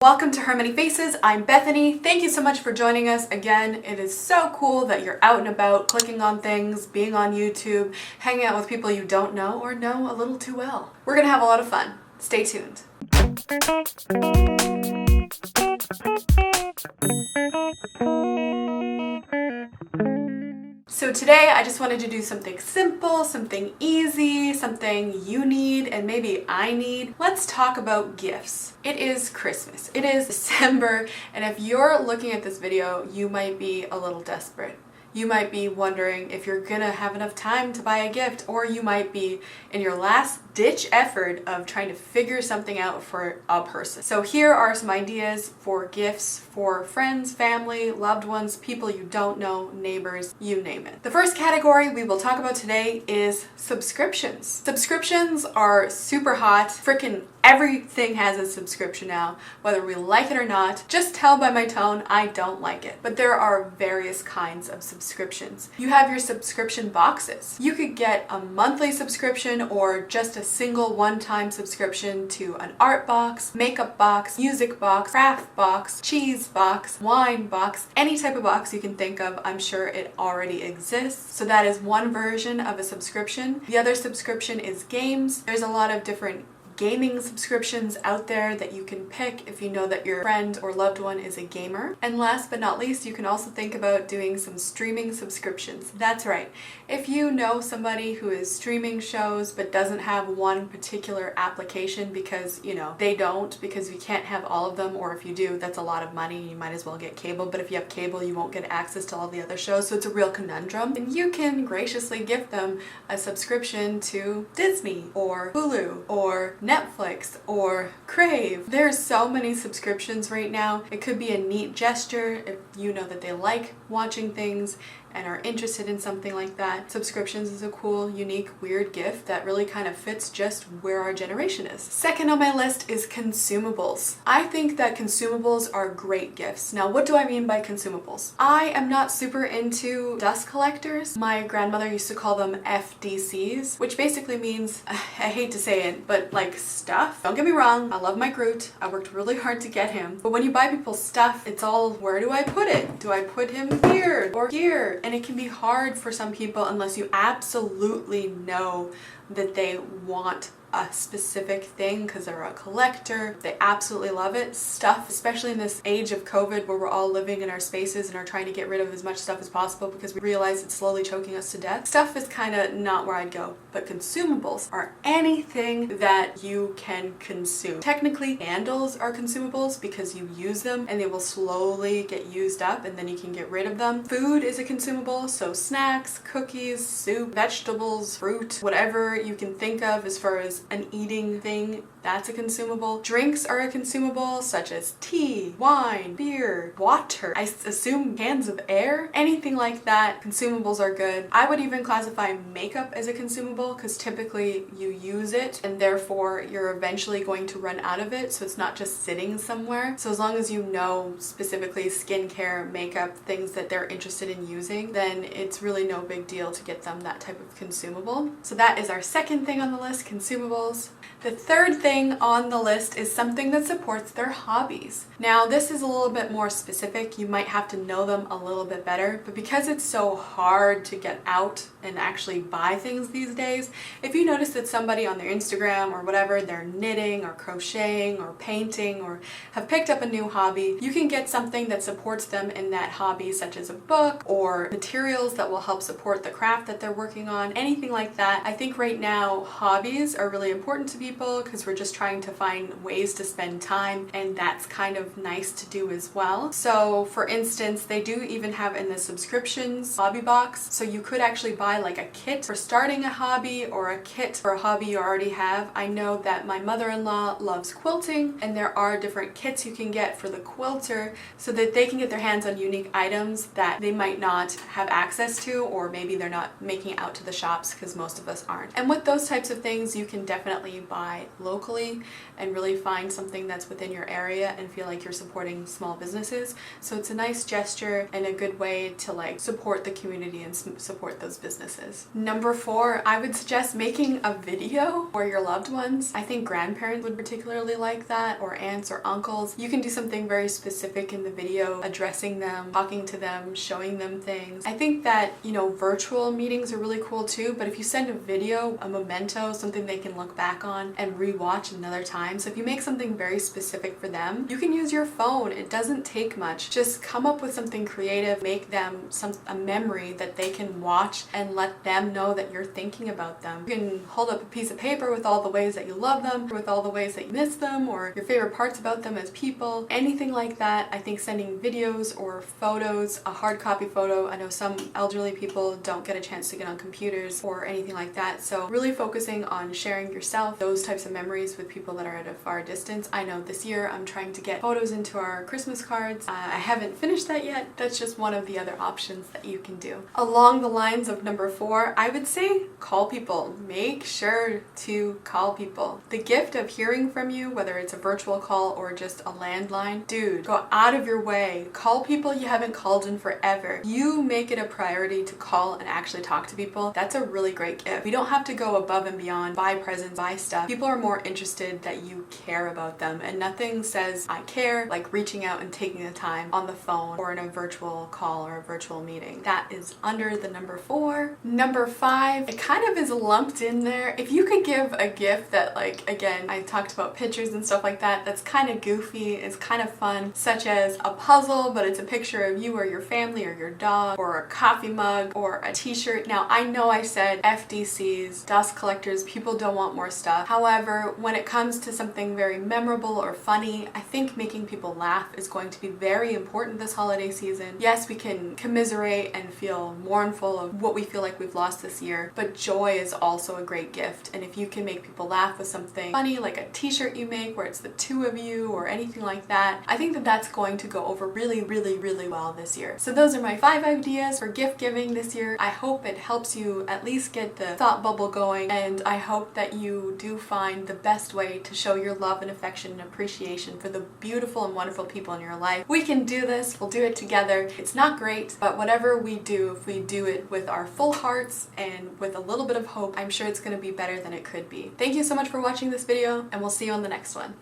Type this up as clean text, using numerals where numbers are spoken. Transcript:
Welcome to Her Many Faces. I'm Bethany. Thank you so much for joining us again. It is so cool that you're out and about, clicking on things, being on YouTube, hanging out with people you don't know or know a little too well. We're gonna have a lot of fun. Stay tuned. So today I just wanted to do something simple, something easy, something you need and maybe I need. Let's talk about gifts. It is Christmas. It is December, and if you're looking at this video, you might be a little desperate. You might be wondering if you're gonna have enough time to buy a gift, or you might be in your last ditch effort of trying to figure something out for a person. So here are some ideas for gifts for friends, family, loved ones, people you don't know, neighbors, you name it. The first category we will talk about today is subscriptions. Subscriptions are super hot. Frickin' everything has a subscription now, whether we like it or not. Just tell by my tone, I don't like it. But there are various kinds of subscriptions. You have your subscription boxes. You could get a monthly subscription or just a single one-time subscription to an art box, makeup box, music box, craft box, cheese box, wine box, any type of box you can think of. I'm sure it already exists. So that is one version of a subscription. The other subscription is games. There's a lot of different gaming subscriptions out there that you can pick if you know that your friend or loved one is a gamer. And last but not least, you can also think about doing some streaming subscriptions. That's right. If you know somebody who is streaming shows but doesn't have one particular application because, they don't, because you can't have all of them, or if you do, that's a lot of money, you might as well get cable, but if you have cable, you won't get access to all the other shows, so it's a real conundrum. And you can graciously gift them a subscription to Disney or Hulu or Netflix or Crave. There's so many subscriptions right now. It could be a neat gesture if you know that they like watching things and are interested in something like that. Subscriptions is a cool, unique, weird gift that really kind of fits just where our generation is. Second on my list is consumables. I think that consumables are great gifts. Now, what do I mean by consumables? I am not super into dust collectors. My grandmother used to call them FDCs, which basically means, I hate to say it, but like stuff. Don't get me wrong, I love my Groot. I worked really hard to get him. But when you buy people's stuff, it's all, where do I put it? Do I put him here or here? And it can be hard for some people unless you absolutely know that they want a specific thing because they're a collector, they absolutely love it. Stuff, especially in this age of COVID where we're all living in our spaces and are trying to get rid of as much stuff as possible because we realize it's slowly choking us to death. Stuff is kind of not where I'd go, but consumables are anything that you can consume. Technically, candles are consumables because you use them and they will slowly get used up and then you can get rid of them. Food is a consumable, so snacks, cookies, soup, vegetables, fruit, whatever you can think of as far as an eating thing, that's a consumable. Drinks are a consumable, such as tea, wine, beer, water. I assume cans of air, anything like that. Consumables are good. I would even classify makeup as a consumable because typically you use it and therefore you're eventually going to run out of it, so it's not just sitting somewhere. So as long as you know specifically skincare, makeup, things that they're interested in using, then it's really no big deal to get them that type of consumable. So that is our second thing on the list, consumables. The third thing on the list is something that supports their hobbies. Now, this is a little bit more specific. You might have to know them a little bit better, but because it's so hard to get out and actually buy things these days, if you notice that somebody on their Instagram or whatever, they're knitting or crocheting or painting or have picked up a new hobby, you can get something that supports them in that hobby, such as a book or materials that will help support the craft that they're working on, anything like that. I think right now hobbies are really important to people because we're just trying to find ways to spend time, and that's kind of nice to do as well. So for instance, they do even have in the subscriptions hobby box, so you could actually buy like a kit for starting a hobby or a kit for a hobby you already have. I know that my mother-in-law loves quilting, and there are different kits you can get for the quilter so that they can get their hands on unique items that they might not have access to, or maybe they're not making it out to the shops because most of us aren't. And with those types of things, you can definitely buy local locally and really find something that's within your area and feel like you're supporting small businesses. So it's a nice gesture and a good way to like support the community and support those businesses. Number 4, I would suggest making a video for your loved ones. I think grandparents would particularly like that, or aunts or uncles. You can do something very specific in the video, addressing them, talking to them, showing them things. I think that, you know, virtual meetings are really cool too, but if you send a video, a memento, something they can look back on and rewatch another time. So if you make something very specific for them, you can use your phone. It doesn't take much. Just come up with something creative, make them a memory that they can watch and let them know that you're thinking about them. You can hold up a piece of paper with all the ways that you love them, with all the ways that you miss them, or your favorite parts about them as people, anything like that. I think sending videos or photos, a hard copy photo. I know some elderly people don't get a chance to get on computers or anything like that. So really focusing on sharing yourself, those types of memories with people that are at a far distance. I know this year I'm trying to get photos into our Christmas cards. I haven't finished that yet. That's just one of the other options that you can do. Along the lines of number 4, I would say call people. Make sure to call people. The gift of hearing from you, whether it's a virtual call or just a landline, dude, go out of your way. Call people you haven't called in forever. You make it a priority to call and actually talk to people. That's a really great gift. We don't have to go above and beyond, buy presents, buy stuff. People are more interested that you care about them, and nothing says I care like reaching out and taking the time on the phone or in a virtual call or a virtual meeting. That is under the number 4. Number 5, it kind of is lumped in there. If you could give a gift that, like, again, I talked about pictures and stuff like that, that's kind of goofy, it's kind of fun, such as a puzzle, but it's a picture of you or your family or your dog, or a coffee mug or a t-shirt. Now, I know I said FDCs, dust collectors, people don't want more stuff. However, when it comes to something very memorable or funny, I think making people laugh is going to be very important this holiday season. Yes, we can commiserate and feel mournful of what we feel like we've lost this year, but joy is also a great gift. And if you can make people laugh with something funny, like a t-shirt you make where it's the 2 of you or anything like that, I think that that's going to go over really, really, really well this year. So those are my 5 ideas for gift giving this year. I hope it helps you at least get the thought bubble going, and I hope that you do find the best way to show your love and affection and appreciation for the beautiful and wonderful people in your life. We can do this. We'll do it together. It's not great, but whatever we do, if we do it with our full hearts and with a little bit of hope, I'm sure it's going to be better than it could be. Thank you so much for watching this video, and we'll see you on the next one.